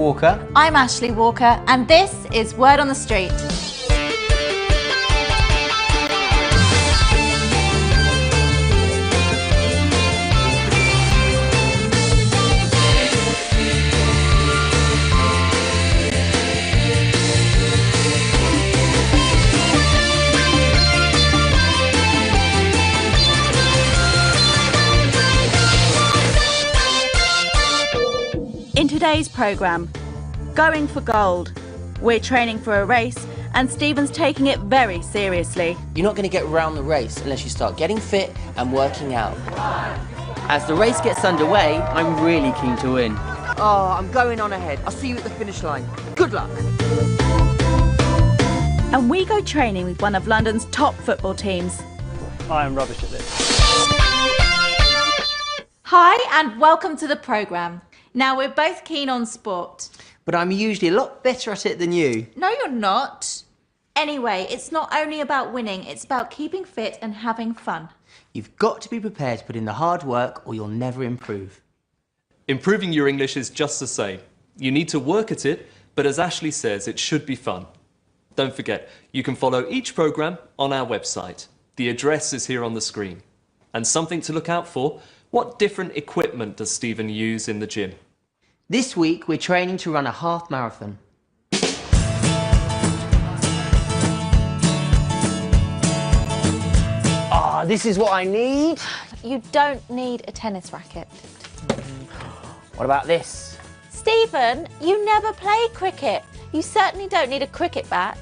Walker. I'm Ashley Walker, and this is Word on the Street. In today's programme, going for gold. We're training for a race and Stephen's taking it very seriously. You're not going to get around the race unless you start getting fit and working out. As the race gets underway, I'm really keen to win. Oh, I'm going on ahead. I'll see you at the finish line. Good luck. And we go training with one of London's top football teams. I am rubbish at this. Hi and welcome to the programme. Now we're both keen on sport. But I'm usually a lot better at it than you. No, you're not. Anyway, it's not only about winning, it's about keeping fit and having fun. You've got to be prepared to put in the hard work or you'll never improve. Improving your English is just the same. You need to work at it, but as Ashley says, it should be fun. Don't forget, you can follow each programme on our website. The address is here on the screen. And something to look out for, what different equipment does Stephen use in the gym? This week we're training to run a half marathon. Ah, this is what I need. You don't need a tennis racket. What about this? Stephen, you never play cricket. You certainly don't need a cricket bat.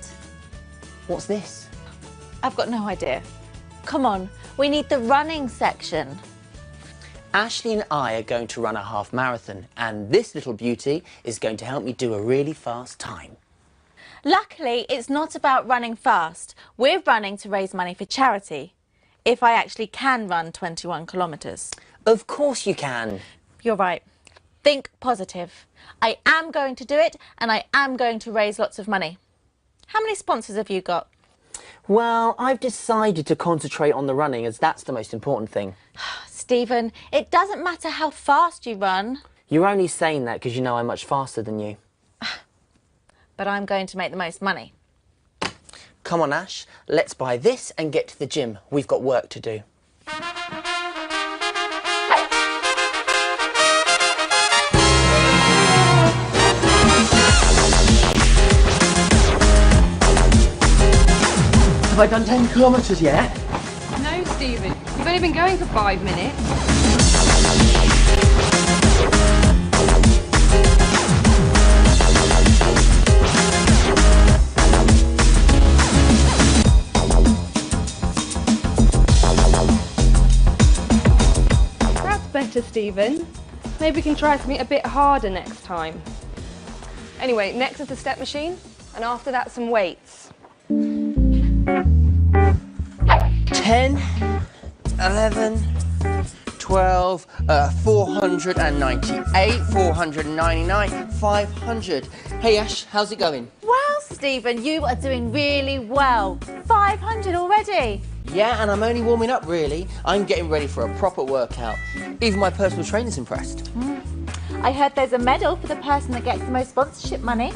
What's this? I've got no idea. Come on, we need the running section. Ashley and I are going to run a half marathon, and this little beauty is going to help me do a really fast time. Luckily, it's not about running fast. We're running to raise money for charity. If I actually can run 21 kilometres. Of course you can. You're right. Think positive. I am going to do it, and I am going to raise lots of money. How many sponsors have you got? Well, I've decided to concentrate on the running, as that's the most important thing. Stephen, it doesn't matter how fast you run. You're only saying that because you know I'm much faster than you. But I'm going to make the most money. Come on, Ash, let's buy this and get to the gym. We've got work to do. Have I done 10 kilometres yet? No, Stephen. You've only been going for 5 minutes. That's better, Stephen. Maybe we can try something a bit harder next time. Anyway, next is the step machine, and after that, some weights. 10, 11, 12, 498, 499, 500. Hey Ash, how's it going? Well, Stephen, you are doing really well. 500 already. Yeah, and I'm only warming up really. I'm getting ready for a proper workout. Even my personal trainer's impressed. I heard there's a medal for the person that gets the most sponsorship money.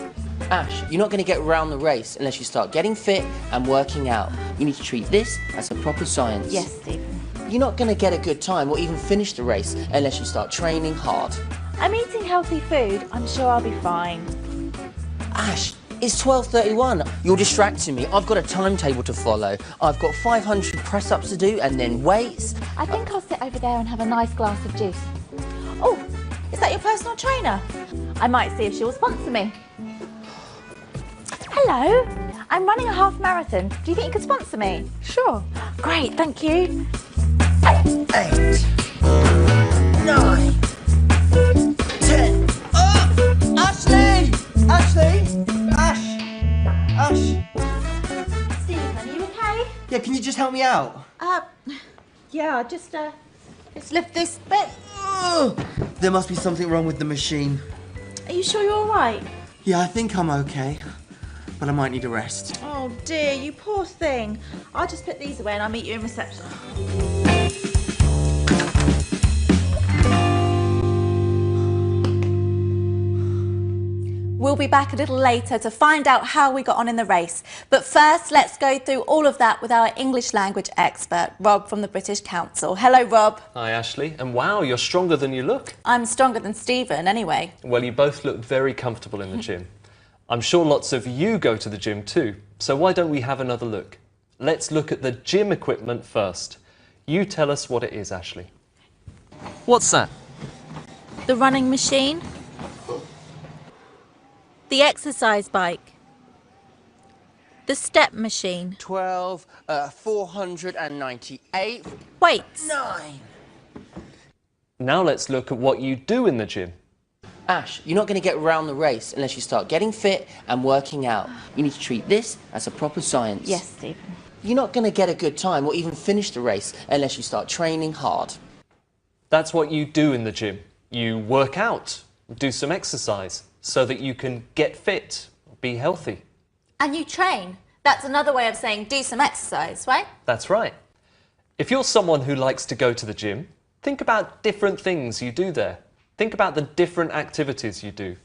Ash, you're not going to get around the race unless you start getting fit and working out. You need to treat this as a proper science. Yes, Stephen. You're not going to get a good time or even finish the race unless you start training hard. I'm eating healthy food. I'm sure I'll be fine. Ash, it's 12:31. You're distracting me. I've got a timetable to follow. I've got 500 press-ups to do and then weights. I think I'll sit over there and have a nice glass of juice. Oh, is that your personal trainer? I might see if she will sponsor me. Hello, I'm running a half marathon. Do you think you could sponsor me? Sure. Great, thank you. 8, 9, 10. Oh! Ashley! Ashley! Ash! Stephen, are you okay? Yeah, can you just help me out? Yeah, just lift this bit. Ugh. There must be something wrong with the machine. Are you sure you're all right? Yeah, I think I'm okay, but I might need a rest. Oh dear, you poor thing. I'll just put these away and I'll meet you in reception. We'll be back a little later to find out how we got on in the race. But first, let's go through all of that with our English language expert, Rob from the British Council. Hello, Rob. Hi, Ashley. And wow, you're stronger than you look. I'm stronger than Stephen, anyway. Well, you both look very comfortable in the gym. I'm sure lots of you go to the gym too, so why don't we have another look? Let's look at the gym equipment first. You tell us what it is, Ashley. What's that? The running machine. The exercise bike. The step machine. 12, 498. Weights. 9. Now let's look at what you do in the gym. Ash, you're not going to get around the race unless you start getting fit and working out. You need to treat this as a proper science. Yes, Stephen. You're not going to get a good time or even finish the race unless you start training hard. That's what you do in the gym. You work out, do some exercise, so that you can get fit, be healthy. And you train. That's another way of saying do some exercise, right? That's right. If you're someone who likes to go to the gym, think about different things you do there. Think about the different activities you do.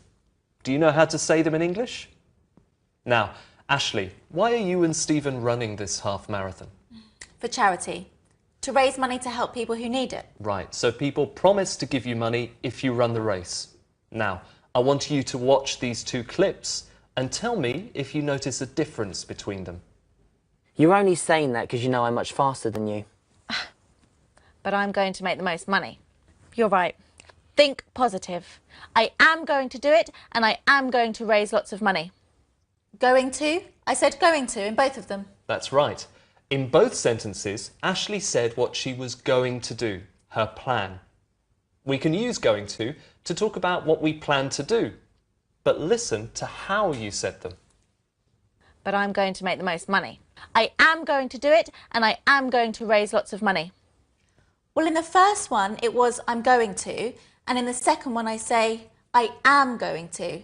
Do you know how to say them in English? Now, Ashley, why are you and Stephen running this half marathon? For charity. To raise money to help people who need it. Right, so people promise to give you money if you run the race. Now, I want you to watch these two clips and tell me if you notice a difference between them. You're only saying that because you know I'm much faster than you. But I'm going to make the most money. You're right. Think positive. I am going to do it, and I am going to raise lots of money. Going to? I said going to in both of them. That's right. In both sentences, Ashley said what she was going to do, her plan. We can use going to talk about what we plan to do. But listen to how you said them. But I'm going to make the most money. I am going to do it, and I am going to raise lots of money. Well, in the first one, it was I'm going to, and in the second one, I say I am going to.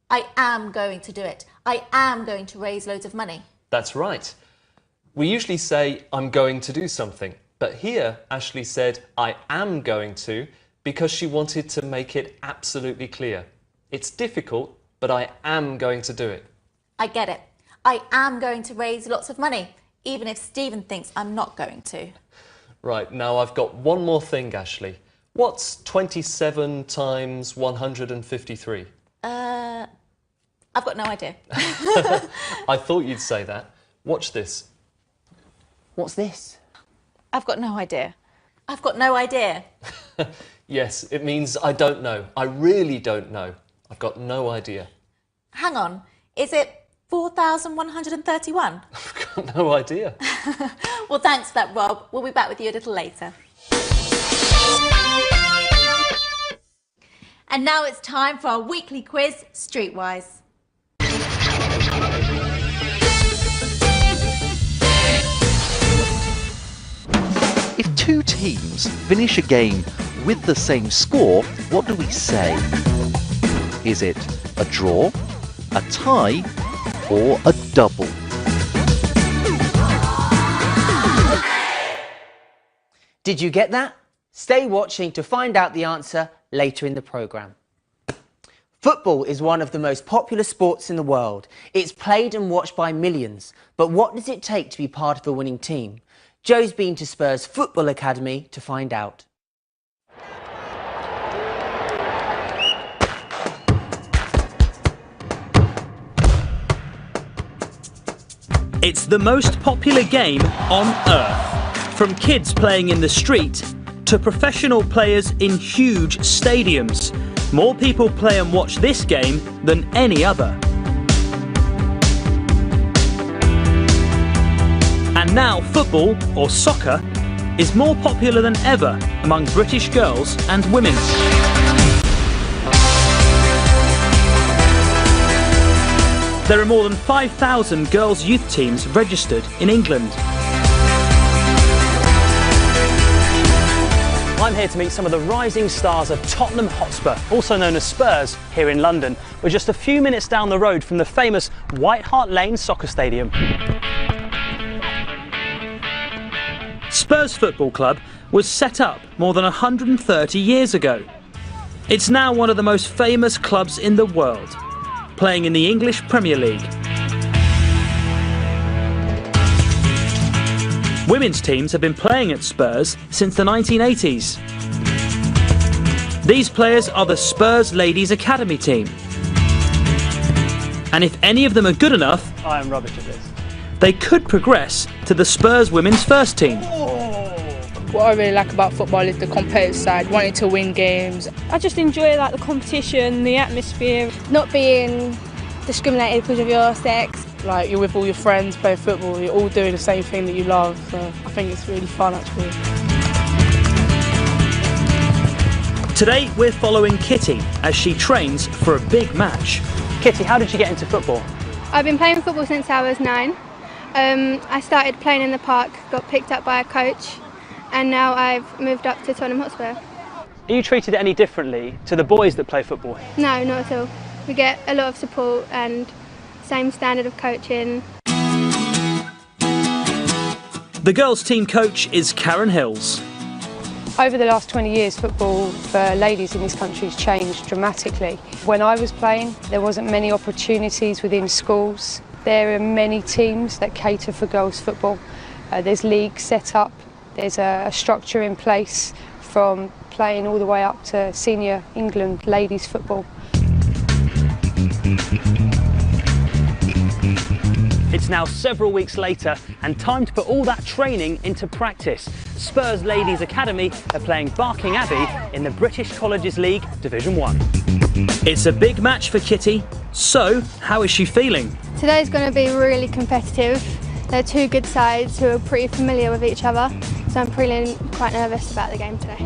I am going to do it. I am going to raise loads of money. That's right. We usually say, I'm going to do something. But here, Ashley said, I am going to, because she wanted to make it absolutely clear. It's difficult, but I am going to do it. I get it. I am going to raise lots of money, even if Stephen thinks I'm not going to. Right, now I've got one more thing, Ashley. What's 27 times 153? I've got no idea. I thought you'd say that. Watch this. What's this? I've got no idea. I've got no idea. Yes, it means I don't know. I really don't know. I've got no idea. Hang on. Is it 4,131? I've got no idea. Well, thanks for that, Rob. We'll be back with you a little later. And now it's time for our weekly quiz, Streetwise. If two teams finish a game with the same score, what do we say? Is it a draw, a tie, or a double? Did you get that? Stay watching to find out the answer later in the programme. Football is one of the most popular sports in the world. It's played and watched by millions. But what does it take to be part of a winning team? Joe's been to Spurs Football Academy to find out. It's the most popular game on earth. From kids playing in the street to professional players in huge stadiums. More people play and watch this game than any other. And now football, or soccer, is more popular than ever among British girls and women. There are more than 5,000 girls' youth teams registered in England. I'm here to meet some of the rising stars of Tottenham Hotspur, also known as Spurs, here in London. We're just a few minutes down the road from the famous White Hart Lane soccer stadium. Spurs Football Club was set up more than 130 years ago. It's now one of the most famous clubs in the world. playing in the English Premier League. Women's teams have been playing at Spurs since the 1980s. These players are the Spurs Ladies Academy team. And if any of them are good enough, I am rubbish at this. they could progress to the Spurs Women's First Team. What I really like about football is the competitive side, wanting to win games. I just enjoy the competition, the atmosphere. Not being discriminated because of your sex. Like, you're with all your friends playing football, you're all doing the same thing that you love, so I think it's really fun actually. Today we're following Kitty as she trains for a big match. Kitty, how did you get into football? I've been playing football since I was 9. I started playing in the park, got picked up by a coach, and now I've moved up to Tottenham Hotspur. Are you treated any differently to the boys that play football? No, not at all. We get a lot of support and same standard of coaching. The girls' team coach is Karen Hills. Over the last 20 years, football for ladies in this country has changed dramatically. When I was playing, there wasn't many opportunities within schools. There are many teams that cater for girls' football. There's leagues set up, there's a structure in place from playing all the way up to senior England ladies' football. It's now several weeks later and time to put all that training into practice. Spurs Ladies Academy are playing Barking Abbey in the British Colleges League Division 1. It's a big match for Kitty, so how is she feeling? Today's going to be really competitive. They're two good sides who are pretty familiar with each other, so I'm feeling quite nervous about the game today.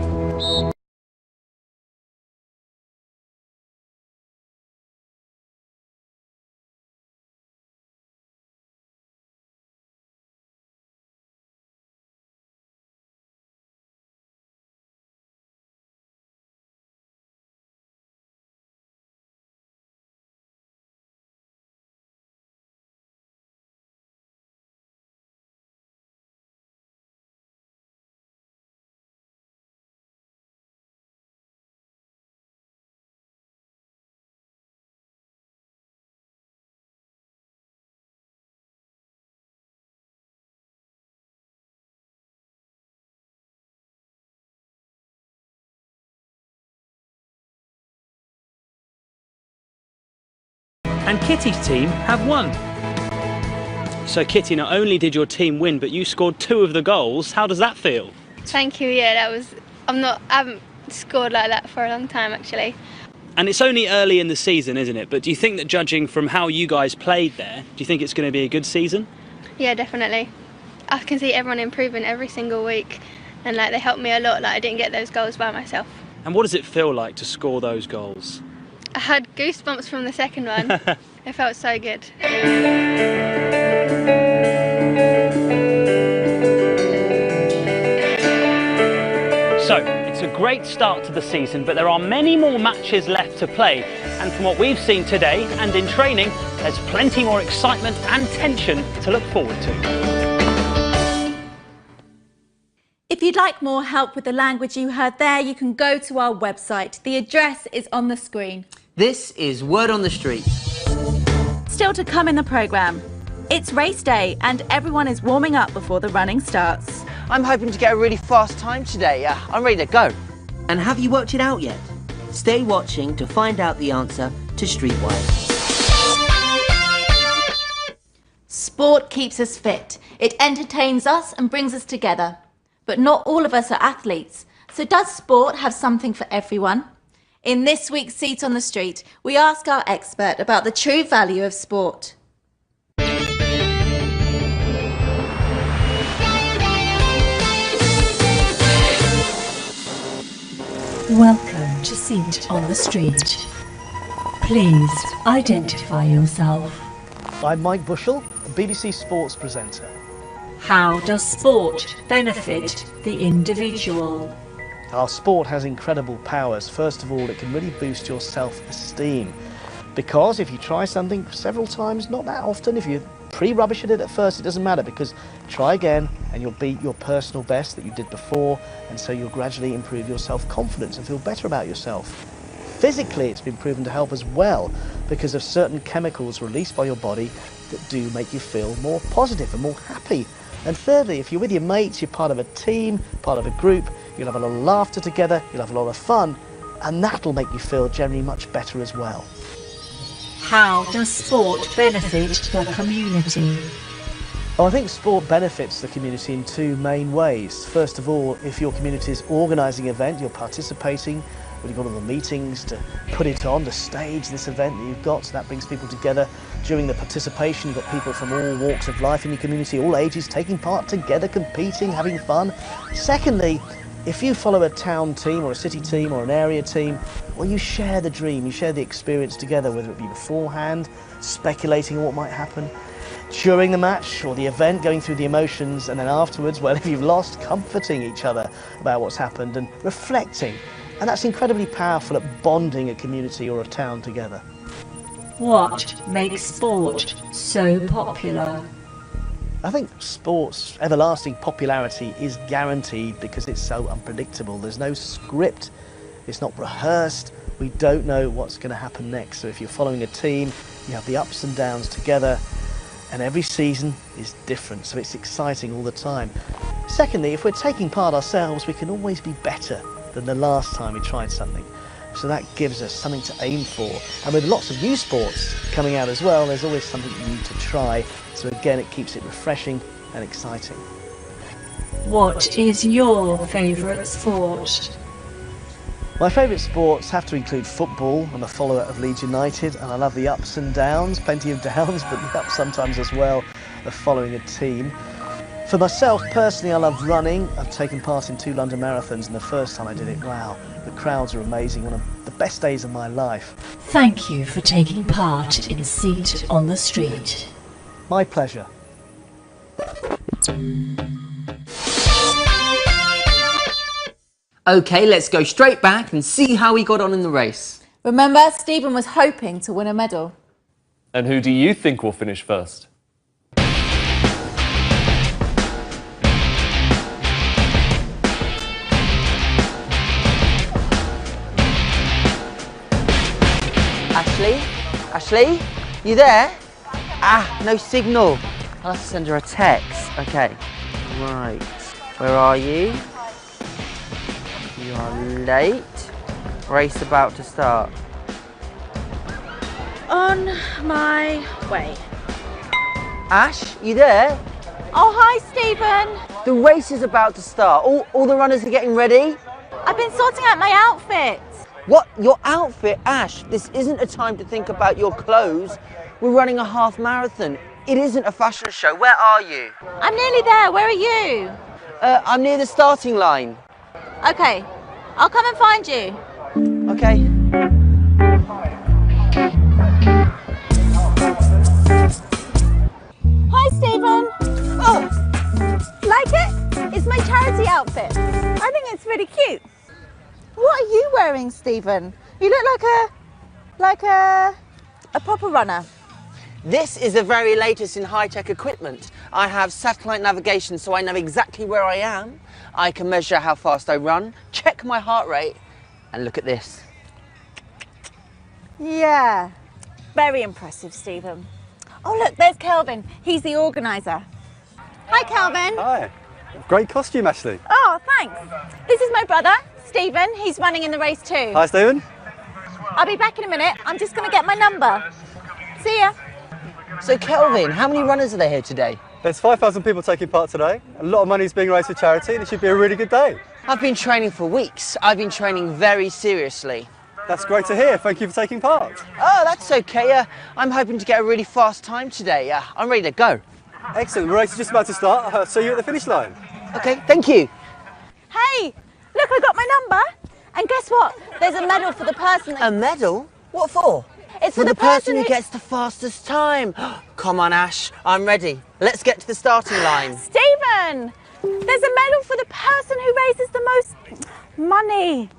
And Kitty's team have won. So Kitty, not only did your team win, but you scored 2 of the goals. How does that feel? Thank you, yeah, that was... I haven't scored like that for a long time actually. And it's only early in the season, isn't it? But do you think that judging from how you guys played there, do you think it's going to be a good season? Yeah, definitely. I can see everyone improving every single week, and they helped me a lot. I didn't get those goals by myself. And what does it feel like to score those goals? I had goosebumps from the second one. It felt so good. So, it's a great start to the season, but there are many more matches left to play. And from what we've seen today and in training, there's plenty more excitement and tension to look forward to. If you'd like more help with the language you heard there, you can go to our website. The address is on the screen. This is Word on the Street. Still to come in the programme. It's race day and everyone is warming up before the running starts. I'm hoping to get a really fast time today. I'm ready to go. And have you worked it out yet? Stay watching to find out the answer to Streetwise. Sport keeps us fit. It entertains us and brings us together. But not all of us are athletes. So does sport have something for everyone? In this week's Seat on the Street, we ask our expert about the true value of sport. Welcome to Seat on the Street. Please identify yourself. I'm Mike Bushell, a BBC Sports presenter. How does sport benefit the individual? Our sport has incredible powers. First of all, it can really boost your self-esteem. Because if you try something several times, not that often, if you're pretty rubbish at it at first, it doesn't matter, because try again and you'll beat your personal best that you did before, and so you'll gradually improve your self-confidence and feel better about yourself. physically it's been proven to help as well because of certain chemicals released by your body that do make you feel more positive and more happy. And thirdly, if you're with your mates, you're part of a team, part of a group, you'll have a lot of laughter together, you'll have a lot of fun, and that'll make you feel generally much better as well. How does sport benefit the community? Well, I think sport benefits the community in two main ways. First of all, if your community is organising an event, you're participating, when you've got all the meetings to put it on, to stage this event that you've got, so that brings people together. During the participation, you've got people from all walks of life in your community, all ages, taking part together, competing, having fun. Secondly, if you follow a town team or a city team or an area team, well, you share the dream, you share the experience together, whether it be beforehand, speculating on what might happen, during the match or the event, going through the emotions, and then afterwards, well, if you've lost, comforting each other about what's happened and reflecting. And that's incredibly powerful at bonding a community or a town together. What makes sport so popular? I think sport's everlasting popularity is guaranteed because it's so unpredictable. There's no script, it's not rehearsed, we don't know what's going to happen next. So if you're following a team, you have the ups and downs together, and every season is different, so it's exciting all the time. Secondly, if we're taking part ourselves, we can always be better than the last time we tried something. So that gives us something to aim for. And with lots of new sports coming out as well, there's always something new to try. So again, it keeps it refreshing and exciting. What is your favourite sport? My favourite sports have to include football. I'm a follower of Leeds United and I love the ups and downs, plenty of downs, but the ups sometimes as well of following a team. For myself personally, I love running. I've taken part in 2 London marathons and the first time I did it, wow, the crowds are amazing, one of the best days of my life. Thank you for taking part in Seat on the Street. My pleasure. OK, let's go straight back and see how we got on in the race. Remember, Stephen was hoping to win a medal. And who do you think will finish first? Ashley, you there? Ah, no signal. I'll have to send her a text. Okay, right. Where are you? You are late. Race about to start. On my way. Ash, you there? Oh, hi, Stephen. The race is about to start. All the runners are getting ready. I've been sorting out my outfit. What? Your outfit? Ash, this isn't a time to think about your clothes. We're running a half marathon. It isn't a fashion show. Where are you? I'm nearly there. Where are you? I'm near the starting line. Okay, I'll come and find you. Okay. Hi, Stephen. Oh, like it? It's my charity outfit. I think it's really cute. What are you wearing, Stephen? You look like a proper runner. This is the very latest in high-tech equipment. I have satellite navigation, so I know exactly where I am. I can measure how fast I run, check my heart rate, and look at this. Yeah, very impressive, Stephen. Oh, look, there's Kelvin. He's the organiser. Hi, Kelvin. Hi. Great costume, Ashley. Oh, thanks. This is my brother, Stephen. He's running in the race too. Hi, Stephen. I'll be back in a minute. I'm just going to get my number. See ya. So, Kelvin, how many runners are there here today? There's 5,000 people taking part today. A lot of money is being raised for charity and it should be a really good day. I've been training for weeks. I've been training very seriously. That's great to hear. Thank you for taking part. Oh, that's okay. I'm hoping to get a really fast time today. I'm ready to go. Excellent. The race is just about to start. I'll see you at the finish line. Okay, thank you. Hey, look, I got my number. And guess what? There's a medal for the person. A medal? What for? It's for the person who gets the fastest time. Come on, Ash. I'm ready. Let's get to the starting line. Stephen, there's a medal for the person who raises the most money.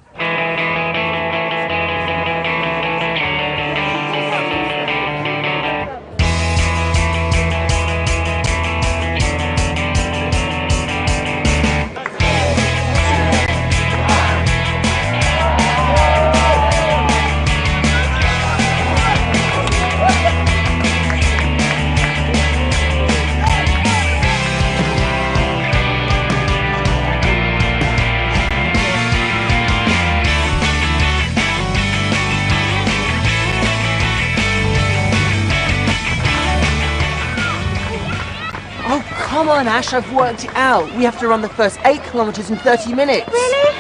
come on, Ash, I've worked it out. We have to run the first 8 kilometres in 30 minutes. Really?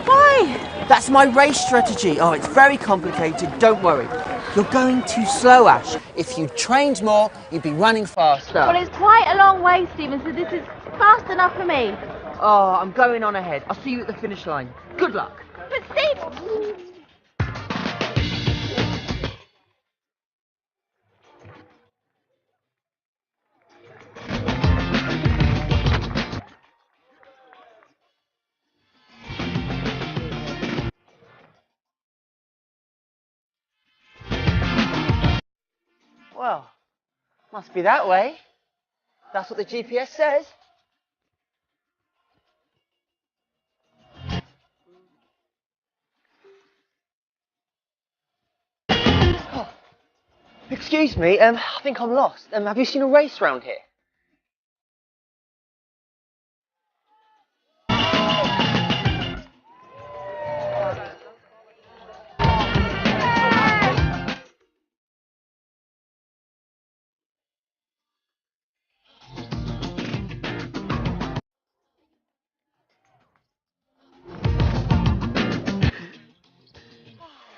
Why? That's my race strategy. Oh, it's very complicated, don't worry. You're going too slow, Ash. If you trained more, you'd be running faster. Well, it's quite a long way, Stephen, so this is fast enough for me. Oh, I'm going on ahead. I'll see you at the finish line. Good luck. But Steve... Well, must be that way. That's what the GPS says. Oh, excuse me, I think I'm lost. Have you seen a race round here?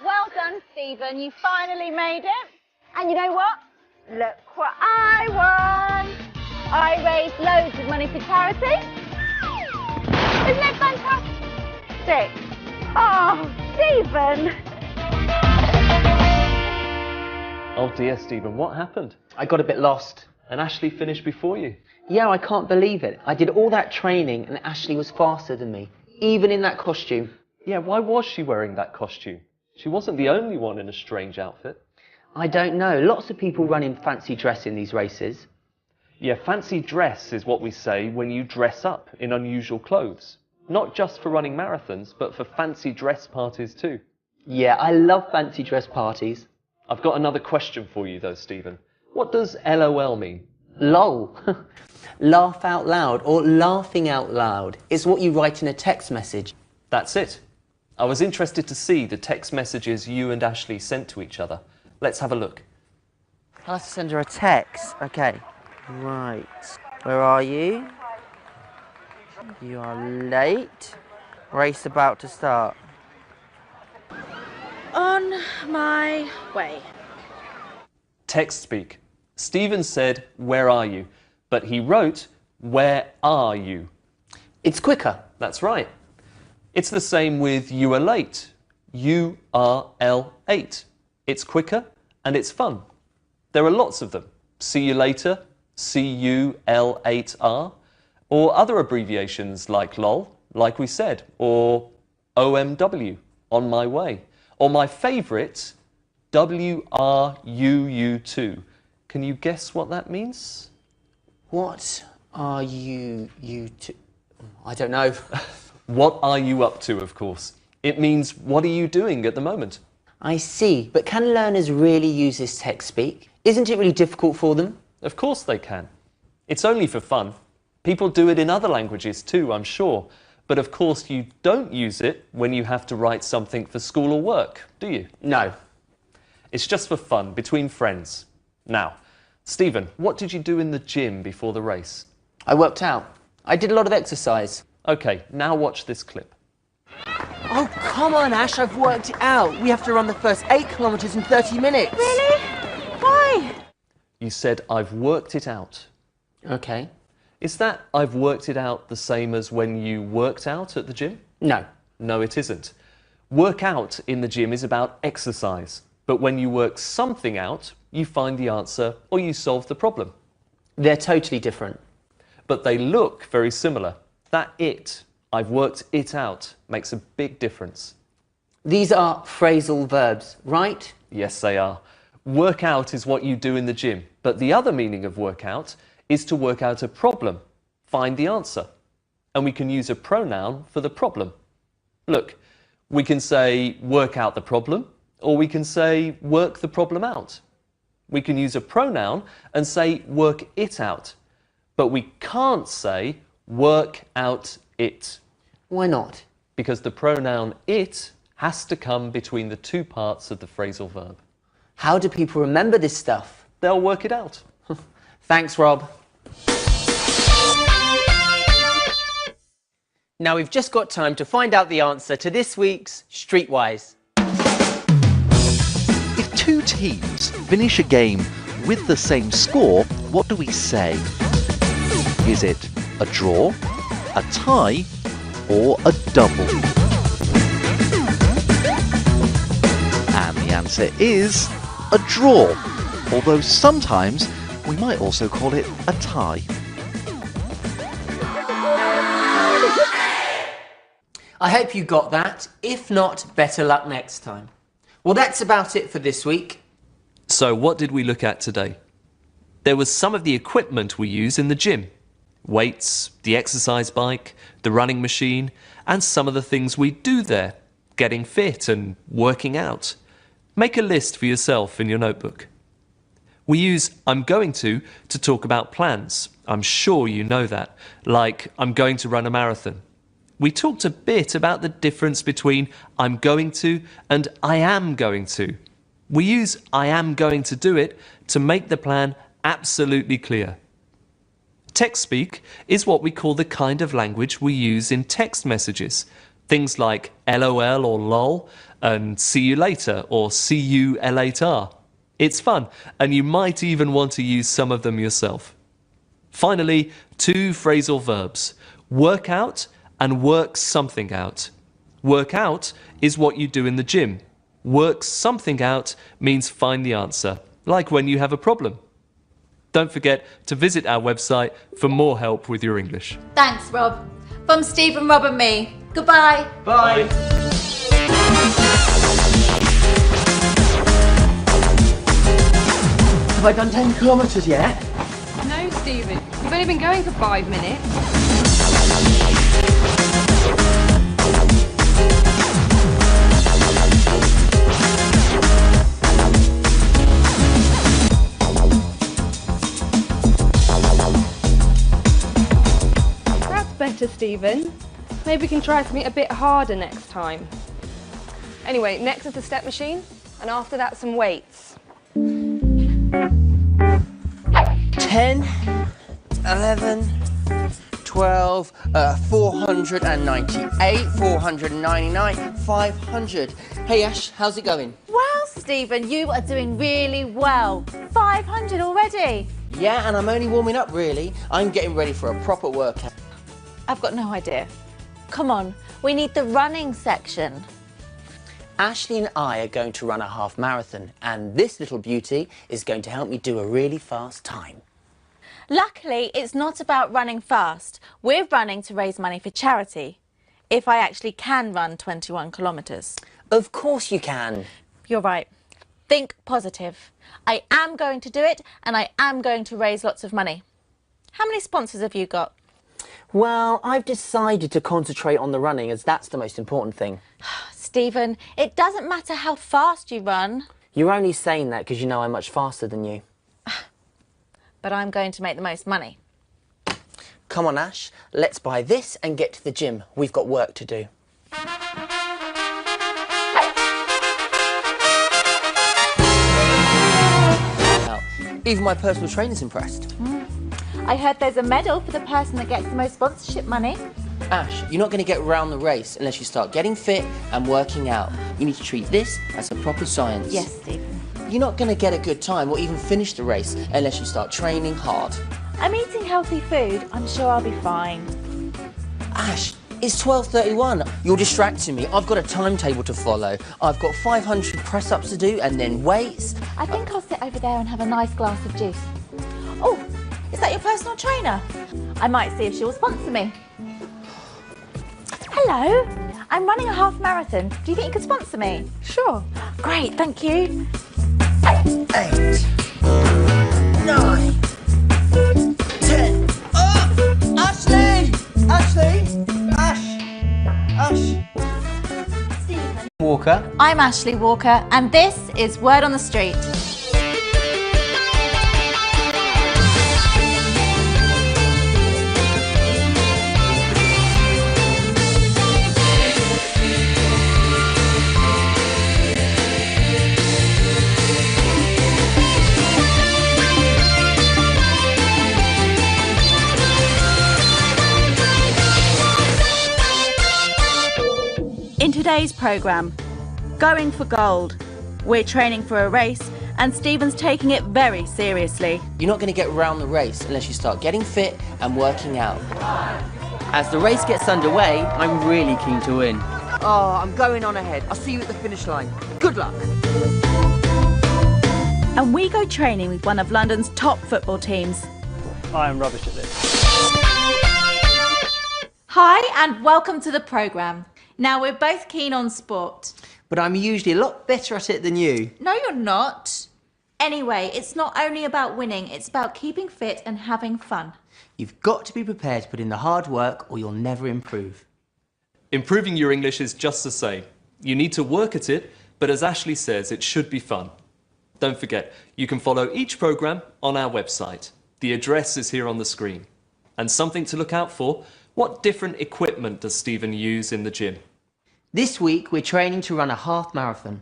Well done, Stephen. You finally made it. And you know what? Look what I won. I raised loads of money for charity. Isn't it fantastic? Oh, Stephen. Oh dear, Stephen, what happened? I got a bit lost. And Ashley finished before you? Yeah, I can't believe it. I did all that training and Ashley was faster than me, even in that costume. Yeah, why was she wearing that costume? She wasn't the only one in a strange outfit. I don't know. Lots of people run in fancy dress in these races. Yeah, fancy dress is what we say when you dress up in unusual clothes. Not just for running marathons, but for fancy dress parties too. Yeah, I love fancy dress parties. I've got another question for you though, Stephen. What does LOL mean? LOL. Laugh out loud or laughing out loud. It's what you write in a text message. That's it. I was interested to see the text messages you and Ashley sent to each other. Let's have a look. I'll have to send her a text. Okay. Right. Where are you? You are late. Race about to start. On my way. Text speak. Stephen said, "Where are you?" But he wrote, "Where are you?" It's quicker. That's right. It's the same with "you are late." URL8. It's quicker and it's fun. There are lots of them. See you later, CUL8R, or other abbreviations like LOL, like we said, or OMW, on my way, or my favourite, WRUU2. Can you guess what that means? What are you to? I don't know. What are you up to, of course. It means, what are you doing at the moment? I see, but can learners really use this text speak? Isn't it really difficult for them? Of course they can. It's only for fun. People do it in other languages too, I'm sure. But of course you don't use it when you have to write something for school or work, do you? No. It's just for fun, between friends. Now, Stephen, what did you do in the gym before the race? I worked out. I did a lot of exercise. Okay, now watch this clip. Oh, come on, Ash, I've worked it out. We have to run the first 8 kilometres in 30 minutes. Really? Why? You said, "I've worked it out." Okay. Is that "I've worked it out" the same as when you worked out at the gym? No. No, it isn't. Work out in the gym is about exercise. But when you work something out, you find the answer or you solve the problem. They're totally different. But they look very similar. That "it," "I've worked it out," makes a big difference. These are phrasal verbs, right? Yes, they are. Work out is what you do in the gym, but the other meaning of work out is to work out a problem, find the answer. And we can use a pronoun for the problem. Look, we can say work out the problem, or we can say work the problem out. We can use a pronoun and say work it out, but we can't say work out it. Why not? Because the pronoun it has to come between the two parts of the phrasal verb. How do people remember this stuff? They'll work it out. Thanks, Rob. Now we've just got time to find out the answer to this week's Streetwise. If two teams finish a game with the same score, what do we say? Is it a draw, a tie, or a double? And the answer is a draw, although sometimes we might also call it a tie. I hope you got that. If not, better luck next time. Well, that's about it for this week. So what did we look at today? There was some of the equipment we use in the gym. Weights, the exercise bike, the running machine, and some of the things we do there, getting fit and working out. Make a list for yourself in your notebook. We use I'm going to talk about plans. I'm sure you know that, like I'm going to run a marathon. We talked a bit about the difference between I'm going to and I am going to. We use I am going to do it to make the plan absolutely clear. Text speak is what we call the kind of language we use in text messages. Things like LOL or LOL and see you later or see you later. It's fun, and you might even want to use some of them yourself. Finally, two phrasal verbs, work out and work something out. Work out is what you do in the gym. Work something out means find the answer, like when you have a problem. Don't forget to visit our website for more help with your English. Thanks, Rob. From Stephen, Rob and me. Goodbye. Bye. Have I done 10 kilometres yet? No, Stephen. You've only been going for 5 minutes. Better, Stephen. Maybe we can try something a bit harder next time. Anyway, next is the step machine, and after that some weights. 10, 11, 12, 498, 499, 500. Hey Ash, how's it going? Well, Stephen, you are doing really well. 500 already. Yeah, and I'm only warming up really. I'm getting ready for a proper workout. I've got no idea. Come on, we need the running section. Ashley and I are going to run a half marathon, and this little beauty is going to help me do a really fast time. Luckily, it's not about running fast. We're running to raise money for charity. If I actually can run 21 kilometres. Of course you can. You're right. Think positive. I am going to do it, and I am going to raise lots of money. How many sponsors have you got? Well, I've decided to concentrate on the running as that's the most important thing. Stephen, it doesn't matter how fast you run. You're only saying that because you know I'm much faster than you. But I'm going to make the most money. Come on, Ash, let's buy this and get to the gym. We've got work to do. Even my personal trainer's impressed. I heard there's a medal for the person that gets the most sponsorship money. Ash, you're not going to get around the race unless you start getting fit and working out. You need to treat this as a proper science. Yes, Stephen. You're not going to get a good time or even finish the race unless you start training hard. I'm eating healthy food. I'm sure I'll be fine. Ash, it's 12:31. You're distracting me. I've got a timetable to follow. I've got 500 press-ups to do and then weights. I think I'll sit over there and have a nice glass of juice. Oh, is that your personal trainer? I might see if she will sponsor me. Hello, I'm running a half marathon. Do you think you could sponsor me? Sure. Great, thank you. 8, 9, 10. Oh, Ashley! Ashley! Ash! Stephen. Walker. I'm Ashley Walker, and this is Word on the Street. today's programme. Going for gold. We're training for a race and Stephen's taking it very seriously. You're not going to get around the race unless you start getting fit and working out. As the race gets underway, I'm really keen to win. Oh, I'm going on ahead. I'll see you at the finish line. Good luck. And we go training with one of London's top football teams. I am rubbish at this. Hi and welcome to the programme. Now we're both keen on sport. But I'm usually a lot better at it than you. No, you're not. Anyway, it's not only about winning, it's about keeping fit and having fun. You've got to be prepared to put in the hard work or you'll never improve. Improving your English is just the same. You need to work at it, but as Ashley says, it should be fun. Don't forget, you can follow each programme on our website. The address is here on the screen. And something to look out for, what different equipment does Stephen use in the gym? This week we're training to run a half marathon.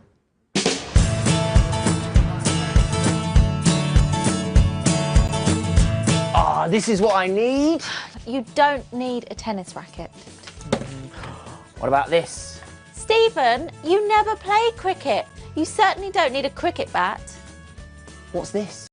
Ah, this is what I need. You don't need a tennis racket. What about this? Stephen, you never play cricket. You certainly don't need a cricket bat. What's this?